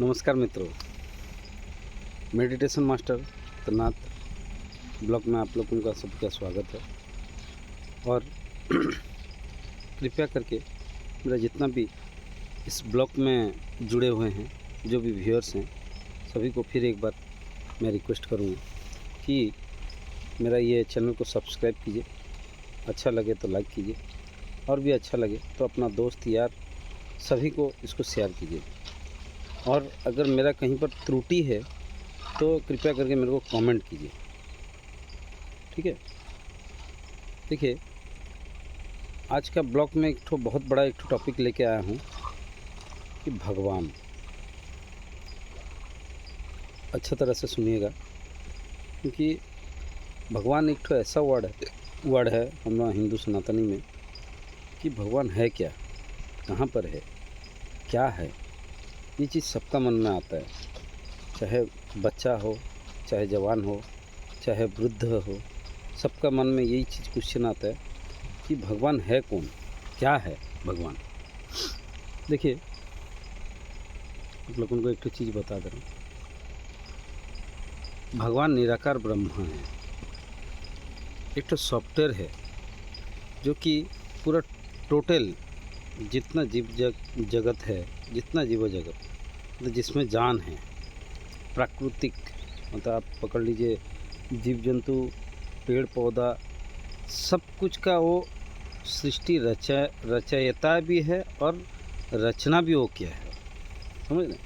नमस्कार मित्रों, meditation master तनात blog में आप लोगों का सबका स्वागत है। और कृपया करके मेरा जितना भी इस ब्लॉग में जुड़े हुए हैं, जो भी व्यूअर्स हैं, सभी को फिर एक बार मैं रिक्वेस्ट करूँगा कि मेरा ये चैनल को सब्सक्राइब कीजिए। अच्छा लगे तो लाइक कीजिए, और भी अच्छा लगे तो अपना दोस्त यार सभी को इसको शेयर कीजिए। और अगर मेरा कहीं पर त्रुटि है तो कृपया करके मेरे को कमेंट कीजिए, ठीक है। देखिए, आज का ब्लॉग में एक बहुत बड़ा टॉपिक लेके आया हूँ कि भगवान। अच्छा तरह से सुनिएगा, क्योंकि भगवान एक ऐसा वर्ड है हम लोग हिंदू सनातनी में कि भगवान है क्या, कहाँ पर है, क्या है। ये चीज़ सबका मन में आता है, चाहे बच्चा हो, चाहे जवान हो, चाहे वृद्ध हो, सबका मन में यही चीज़ क्वेश्चन आता है कि भगवान है कौन, क्या है भगवान। देखिए, आप लोगों को एक चीज़ बता दे रहा हूँ, भगवान निराकार ब्रह्म है। एक सॉफ्टवेयर है जो कि पूरा टोटल जितना जगत है, जितना जीव जगत, मतलब जिसमें जान है, प्राकृतिक, मतलब आप पकड़ लीजिए जीव जंतु, पेड़ पौधा, सब कुछ का वो सृष्टि रचयिता भी है और रचना भी वो किया है, समझ रहे।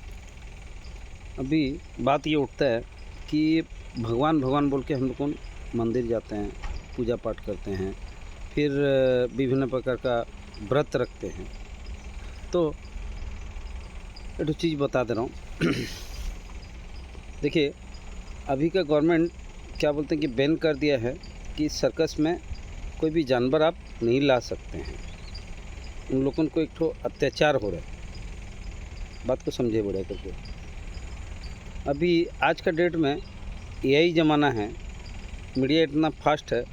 अभी बात ये उठता है कि भगवान भगवान बोल के हम लोग मंदिर जाते हैं, पूजा पाठ करते हैं, फिर विभिन्न प्रकार का व्रत रखते हैं। तो एक चीज़ बता दे रहा हूँ। देखिए, अभी का गवर्नमेंट क्या बोलते हैं कि बैन कर दिया है कि सर्कस में कोई भी जानवर आप नहीं ला सकते हैं। उन लोगों को एक अत्याचार हो रहा है, बात को समझे बढ़िया करके। अभी आज का डेट में एआई ज़माना है, मीडिया इतना फास्ट है,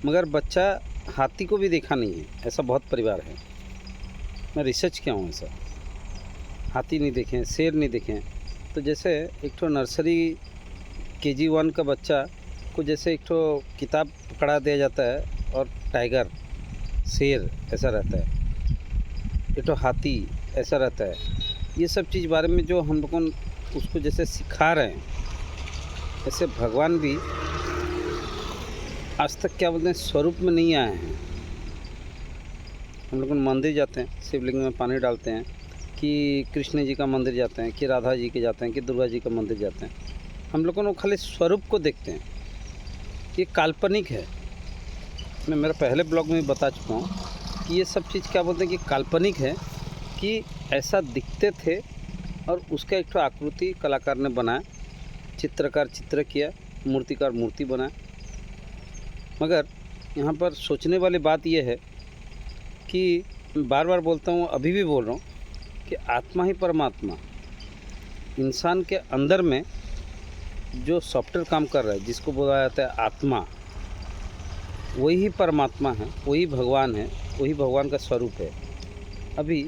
मगर बच्चा हाथी को भी देखा नहीं है, ऐसा बहुत परिवार है। मैं रिसर्च किया हूँ, ऐसा हाथी नहीं देखें, शेर नहीं देखें। तो जैसे एक नर्सरी KG1 का बच्चा को जैसे एक किताब पकड़ा दिया जाता है और टाइगर, शेर ऐसा रहता है, एक हाथी ऐसा रहता है। ये सब चीज़ बारे में जो हम लोगों उसको जैसे सिखा रहे हैं, ऐसे भगवान भी आज तक क्या बोलते हैं स्वरूप में नहीं आए हैं। हम लोग मंदिर जाते हैं, शिवलिंग में पानी डालते हैं, कि कृष्ण जी का मंदिर जाते हैं, कि राधा जी के जाते हैं, कि दुर्गा जी का मंदिर जाते हैं। हम लोगों को खाली स्वरूप को देखते हैं, ये काल्पनिक है। मैं मेरा पहले ब्लॉग में बता चुका हूँ कि ये सब चीज़ क्या बोलते हैं कि काल्पनिक है, कि ऐसा दिखते थे और उसका एक आकृति कलाकार ने बनाया, चित्रकार चित्र किया, मूर्तिकार मूर्ति बनाया। मगर यहाँ पर सोचने वाली बात यह है कि बार बार बोलता हूँ, अभी भी बोल रहा हूँ कि आत्मा ही परमात्मा, इंसान के अंदर में जो सॉफ्टवेयर काम कर रहा है, जिसको बोला जाता है आत्मा, वही परमात्मा है, वही भगवान है, वही भगवान का स्वरूप है। अभी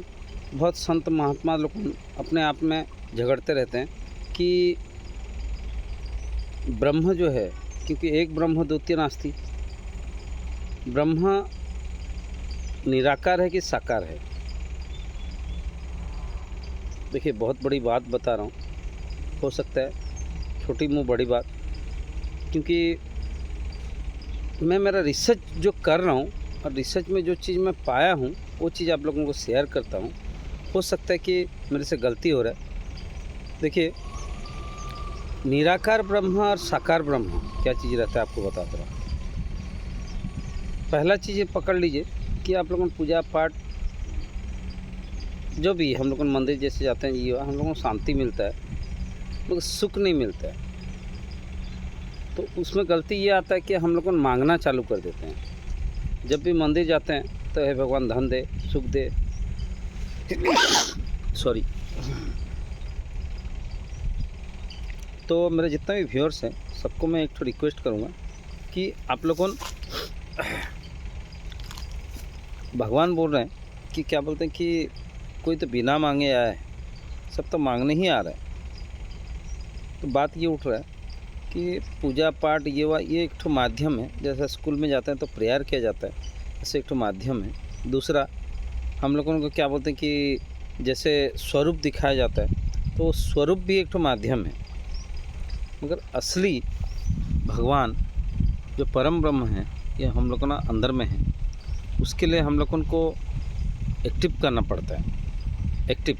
बहुत संत महात्मा लोग अपने आप में झगड़ते रहते हैं कि ब्रह्म जो है, क्योंकि एक ब्रह्म द्वितीय नास्ति, ब्रह्म निराकार है कि साकार है। देखिए, बहुत बड़ी बात बता रहा हूँ, हो सकता है छोटी मुँह बड़ी बात, क्योंकि मैं मेरा रिसर्च जो कर रहा हूँ और रिसर्च में जो चीज़ मैं पाया हूँ वो चीज़ आप लोगों को शेयर करता हूँ। हो सकता है कि मेरे से गलती हो रहा है। देखिए, निराकार ब्रह्म और साकार ब्रह्म क्या चीज़ रहता है, आपको बताता रहा। पहला चीज़ पकड़ लीजिए कि आप लोगों को पूजा पाठ जो भी हम लोग मंदिर जैसे जाते हैं, ये हम लोगों को शांति मिलता है, मगर सुख नहीं मिलता है। तो उसमें गलती ये आता है कि हम लोग मांगना चालू कर देते हैं। जब भी मंदिर जाते हैं तो हे भगवान धन दे, सुख दे, सॉरी। तो मेरे जितना भी व्यूअर्स हैं, सबको मैं एक रिक्वेस्ट करूँगा कि आप लोगों भगवान बोल रहे हैं कि क्या बोलते हैं कि कोई तो बिना मांगे आया है, सब तो मांगने ही आ रहा है। तो बात ये उठ रहा है कि पूजा पाठ ये एक ठो माध्यम है। जैसे स्कूल में जाते हैं तो प्रेयर किया जाता है, ऐसे एक ठो माध्यम है। दूसरा, हम लोगों को क्या बोलते हैं कि जैसे स्वरूप दिखाया जाता है, तो स्वरूप भी एक ठो माध्यम है। मगर असली भगवान जो परम ब्रह्म है, ये हम लोगों ना अंदर में है। उसके लिए हम लोगों को एक्टिव करना पड़ता है, एक्टिव,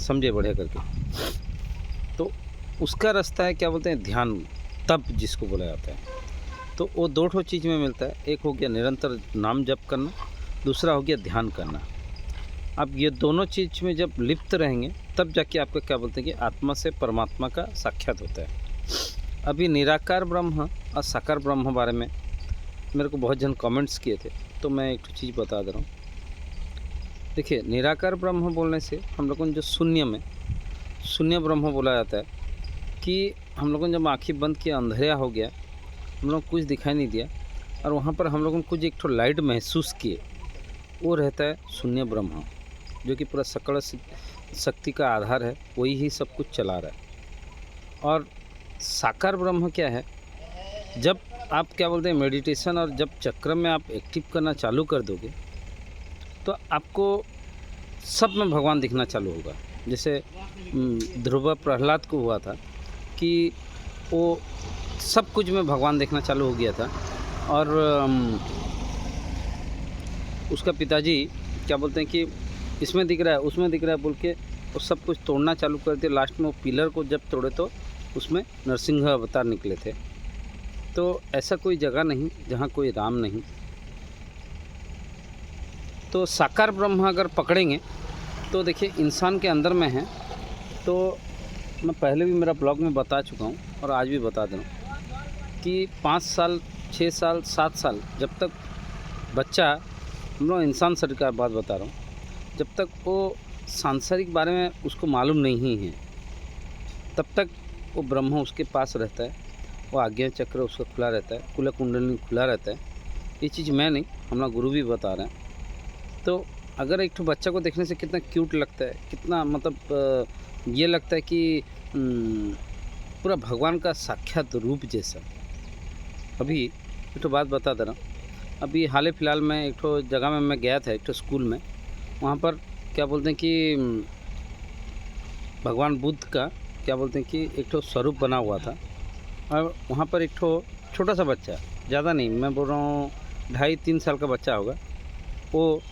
समझे बढ़िया करके। तो उसका रास्ता है, क्या बोलते हैं, ध्यान, तप जिसको बोला जाता है। तो वो दो ठो चीज़ में मिलता है। एक हो गया निरंतर नाम जप करना, दूसरा हो गया ध्यान करना। अब ये दोनों चीज़ में जब लिप्त रहेंगे तब जाके आपको क्या बोलते हैं कि आत्मा से परमात्मा का साक्षात होता है। अभी निराकार ब्रह्म और साकार ब्रह्म बारे में मेरे को बहुत जन कमेंट्स किए थे, तो मैं एक चीज़ बता दे रहा हूँ। देखिए, निराकार ब्रह्म बोलने से हम लोगों को जो शून्य में शून्य ब्रह्म बोला जाता है कि हम लोगों ने जब आँखें बंद किया, अंधेरा हो गया, हम लोग कुछ दिखाई नहीं दिया, और वहाँ पर हम लोगों ने कुछ एक ठो लाइट महसूस किए, वो रहता है शून्य ब्रह्म, जो कि पूरा सकल शक्ति का आधार है, वही ही सब कुछ चला रहा है। और साकार ब्रह्म क्या है, जब आप क्या बोलते हैं मेडिटेशन और जब चक्र में आप एक्टिव करना चालू कर दोगे तो आपको सब में भगवान दिखना चालू होगा। जैसे ध्रुव प्रहलाद को हुआ था कि वो सब कुछ में भगवान देखना चालू हो गया था, और उसका पिताजी क्या बोलते हैं कि इसमें दिख रहा है, उसमें दिख रहा है बोल के वो सब कुछ तोड़ना चालू कर दिया। लास्ट में वो पिलर को जब तोड़े तो उसमें नरसिंह अवतार निकले थे। तो ऐसा कोई जगह नहीं जहाँ कोई राम नहीं। तो साकार ब्रह्म अगर पकड़ेंगे तो देखिए इंसान के अंदर में है। तो मैं पहले भी मेरा ब्लॉग में बता चुका हूँ और आज भी बता दूँ कि 5 साल 6 साल 7 साल जब तक बच्चा, हम लोग इंसान शरीर का बात बता रहा हूँ, जब तक वो सांसारिक बारे में उसको मालूम नहीं है तब तक वो ब्रह्म उसके पास रहता है, वो आज्ञा चक्र उसका खुला रहता है, कुल कुंडली खुला रहता है। ये चीज़ मैं नहीं, हमारा गुरु भी बता रहे हैं। तो अगर एक तो बच्चा को देखने से कितना क्यूट लगता है, कितना मतलब ये लगता है कि पूरा भगवान का साक्षात रूप जैसा। अभी एक तो बात बता दे रहा हूँ। अभी हाल फिलहाल में एक तो जगह में मैं गया था, एक तो स्कूल में, वहाँ पर क्या बोलते हैं कि भगवान बुद्ध का क्या बोलते हैं कि एक तो स्वरूप बना हुआ था, और वहाँ पर एक तो छोटा सा बच्चा, ज़्यादा नहीं, मैं बोल रहा हूँ 2.5-3 साल का बच्चा होगा, वो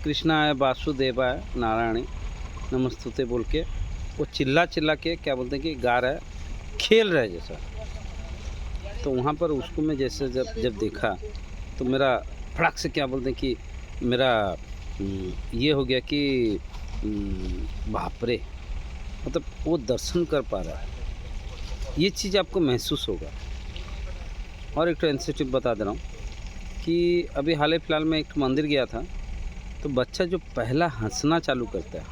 कृष्णाय वासुदेवाय नारायणी नमस्तुते बोल के वो चिल्ला के क्या बोलते हैं कि गा रहा है, खेल रहा है जैसा। तो वहाँ पर उसको मैं जैसे जब देखा तो मेरा फड़क से क्या बोलते हैं कि मेरा ये हो गया कि बाप रे, मतलब वो दर्शन कर पा रहा है, ये चीज़ आपको महसूस होगा। और एक तो इंसिडेंट बता दे रहा हूँ कि अभी हाल फिलहाल में एक मंदिर गया था, तो बच्चा जो पहला हंसना चालू करता है,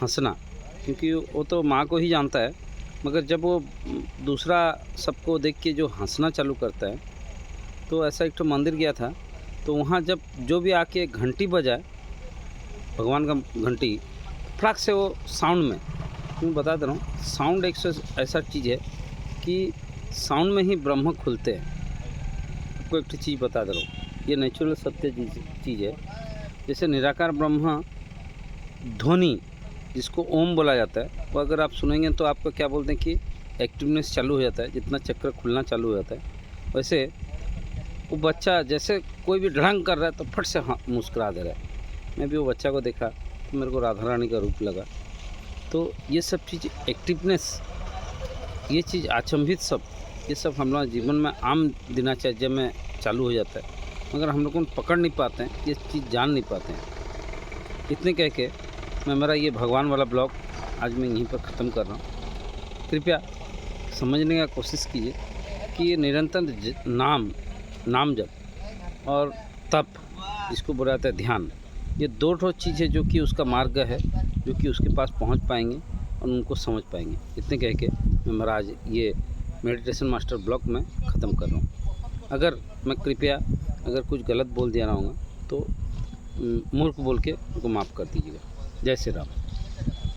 हंसना, क्योंकि वो तो माँ को ही जानता है, मगर जब वो दूसरा सबको देख के जो हंसना चालू करता है, तो ऐसा एक तो मंदिर गया था, तो वहाँ जब जो भी आके घंटी बजाए, भगवान का घंटी, फटाक से वो साउंड में, मैं बता दे रहा हूँ, साउंड एक ऐसा चीज़ है कि साउंड में ही ब्रह्म खुलते हैं। आपको एक चीज़ बता दे रहा हूँ, ये नेचुरल सत्य चीज़ है। जैसे निराकार ब्रह्म ध्वनि जिसको ओम बोला जाता है, वो अगर आप सुनेंगे तो आपका क्या बोलते हैं कि एक्टिवनेस चालू हो जाता है, जितना चक्र खुलना चालू हो जाता है। वैसे वो बच्चा जैसे कोई भी ढड़ंग कर रहा है तो फट से मुस्कुरा दे रहा है। मैं भी वो बच्चा को देखा तो मेरे को राधा रानी का रूप लगा। तो ये सब चीज़ एक्टिवनेस, ये चीज़ अचंभित सब, ये सब हम लोग जीवन में आम दिनचर्या में चालू हो जाता है, मगर हम लोगों को पकड़ नहीं पाते हैं, ये चीज़ जान नहीं पाते हैं। इतने कह के मैं मेरा ये भगवान वाला ब्लॉग आज मैं यहीं पर ख़त्म कर रहा हूँ। कृपया समझने का कोशिश कीजिए कि ये निरंतर नाम जप और तप, जिसको बोला जाता है ध्यान, ये दो ठो चीज़ है जो कि उसका मार्ग है, जो कि उसके पास पहुंच पाएंगे और उनको समझ पाएंगे। इतने कह के मैं मेरा आज ये मेडिटेशन मास्टर ब्लॉग में ख़त्म कर रहा हूँ। अगर मैं कृपया अगर कुछ गलत बोल दिया रहा हूँगा तो मूर्ख बोल के उनको माफ़ कर दीजिएगा। जय श्री राम।